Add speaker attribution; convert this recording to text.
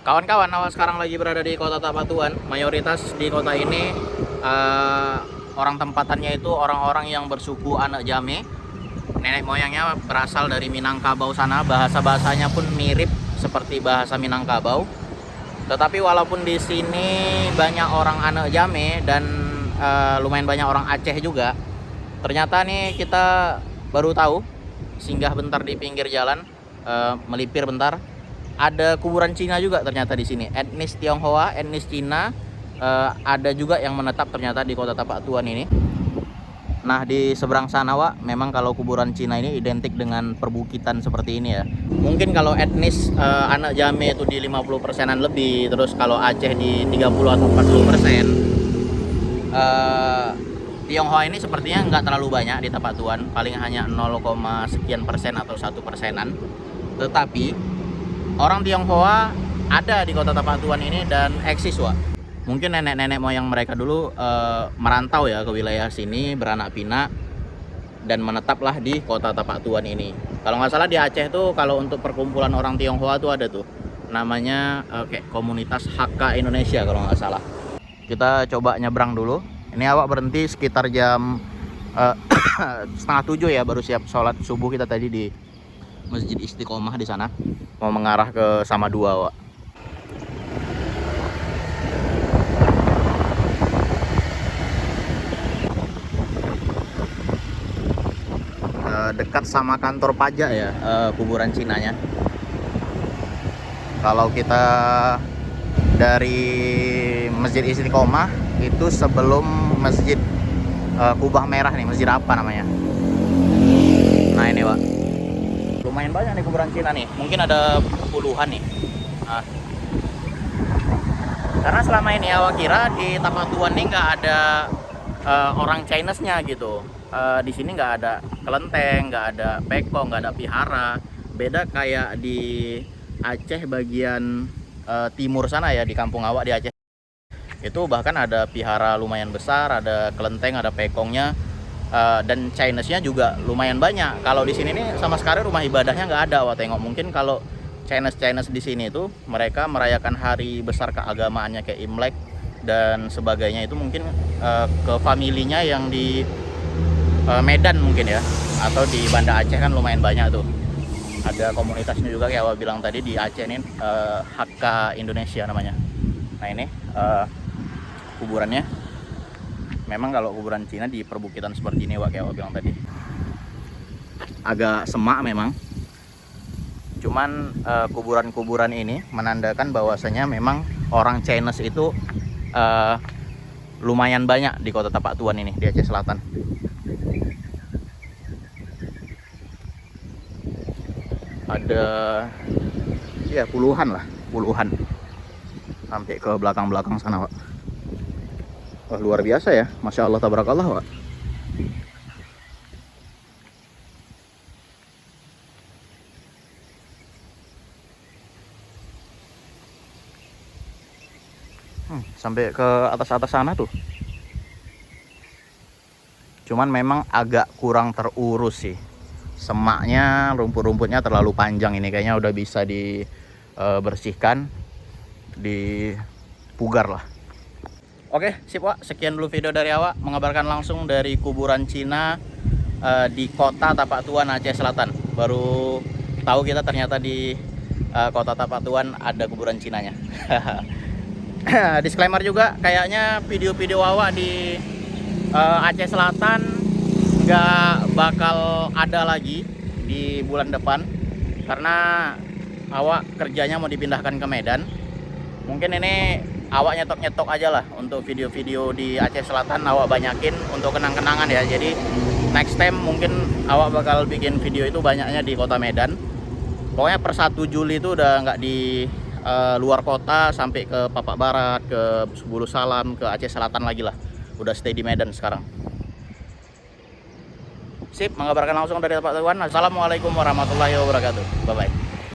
Speaker 1: Kawan-kawan, awak sekarang lagi berada di kota Tapatuan. Mayoritas di kota ini orang tempatannya itu orang-orang yang bersuku anak Jame. Nenek moyangnya berasal dari Minangkabau sana. Bahasa-bahasanya pun mirip seperti bahasa Minangkabau. Tetapi walaupun di sini banyak orang anak Jame dan lumayan banyak orang Aceh juga, ternyata nih kita baru tahu, singgah bentar di pinggir jalan, melipir bentar, ada kuburan Cina juga ternyata di sini. Etnis Tionghoa, etnis Cina, ada juga yang menetap ternyata di kota Tapatuan ini. Nah, di seberang sana, Wak, memang kalau kuburan Cina ini identik dengan perbukitan seperti ini ya. Mungkin kalau etnis anak Jame itu di 50%-an lebih, terus kalau Aceh di 30 atau 40%. Tionghoa ini sepertinya nggak terlalu banyak di Tapatuan, paling hanya 0, sekian persen atau 1%-an. Tetapi orang Tionghoa ada di kota Tapatuan ini dan eksis, Wak. Mungkin nenek-nenek moyang mereka dulu merantau ya ke wilayah sini, beranak pinak dan menetaplah di kota Tapatuan ini. Kalau nggak salah di Aceh tuh kalau untuk perkumpulan orang Tionghoa tuh ada tuh namanya kayak komunitas Hakka Indonesia kalau nggak salah. Kita coba nyebrang dulu. Ini awak berhenti sekitar jam setengah 7 ya, baru siap sholat subuh kita tadi di Masjid Istiqomah di sana. Mau mengarah ke Samadua, Wak. Dekat sama kantor pajak ya, kuburan Cinanya. Kalau kita dari Masjid Istiqomah itu sebelum Masjid Kubah Merah nih, masjid apa namanya? Nah ini, Pak. Lumayan banyak nih kuburan Cina nih. Mungkin ada puluhan nih. Nah, karena selama ini awak kira di Tapatuan ini nggak ada orang Chinese-nya gitu. Di sini nggak ada kelenteng, nggak ada pekong, nggak ada pihara. Beda kayak di Aceh bagian timur sana ya, di kampung awak di Aceh. Itu bahkan ada pihara lumayan besar, ada kelenteng, ada pekongnya, dan Chinese-nya juga lumayan banyak. Kalau di sini nih sama sekali rumah ibadahnya nggak ada. Wah, tengok, mungkin kalau Chinese di sini itu mereka merayakan hari besar keagamaannya kayak Imlek dan sebagainya itu mungkin ke familinya yang di Medan mungkin ya, atau di Banda Aceh kan lumayan banyak tuh. Ada komunitasnya juga kayak awal bilang tadi di Aceh ini, Hakka Indonesia namanya. Nah ini kuburannya. Memang kalau kuburan Cina di perbukitan seperti ini, Wak, kayak awal bilang tadi. Agak semak memang. Cuman kuburan-kuburan ini menandakan bahwasanya memang orang Chinese itu lumayan banyak di kota Tapatuan ini, di Aceh Selatan. Ada ya puluhan sampai ke belakang-belakang sana, Pak. Wah, luar biasa ya, Masya Allah tabarakallah, Pak. Sampai ke atas-atas sana tuh. Cuman memang agak kurang terurus sih. Semaknya, rumput-rumputnya terlalu panjang ini, kayaknya udah bisa dibersihkan, dipugar lah. Oke, sip, Wak. Sekian dulu video dari awak, mengabarkan langsung dari kuburan Cina di kota Tapatuan, Aceh Selatan. Baru tahu kita ternyata di kota Tapatuan ada kuburan Cinanya. Disclaimer juga, kayaknya video-video awak di Aceh Selatan nggak bakal ada lagi di bulan depan karena awak kerjanya mau dipindahkan ke Medan. Mungkin ini awak nyetok-nyetok aja lah untuk video-video di Aceh Selatan, awak banyakin untuk kenang-kenangan ya. Jadi next time mungkin awak bakal bikin video itu banyaknya di kota Medan. Pokoknya per 1 Juli itu udah nggak di luar kota, sampai ke Papak Barat, ke Sebulu Salam, ke Aceh Selatan lagi lah. Udah stay di Medan sekarang. Sip, mengabarkan langsung dari Tapatuan. Assalamualaikum warahmatullahi wabarakatuh. Bye bye.